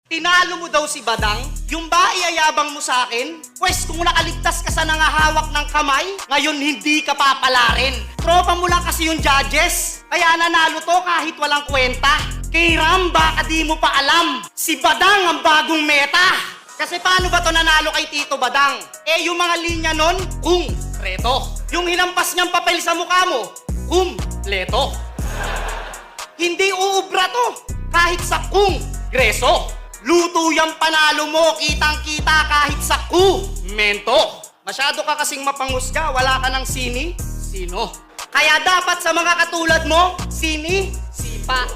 Tinalo mo daw si Badang? Yung ba iayabang mo sa akin? Pwes kung nakaligtas ka sa nangahawak ng kamay, ngayon hindi ka papalarin. Tropa mo lang kasi yung judges, kaya nanalo to kahit walang kwenta. Kay Ram, baka di mo pa alam, si Badang ang bagong meta. Kasi paano ba to nanalo kay Tito Badang? Eh yung mga linya nun, reto. Yung hinampas niyang papel sa mukha mo, leto. Hindi uubra to, kahit sa greso. Luto yung panalo mo, kitang-kita kahit sa mento. Masyado ka kasing mapangusga, wala ka ng sino. Kaya dapat sa mga katulad mo, sipa.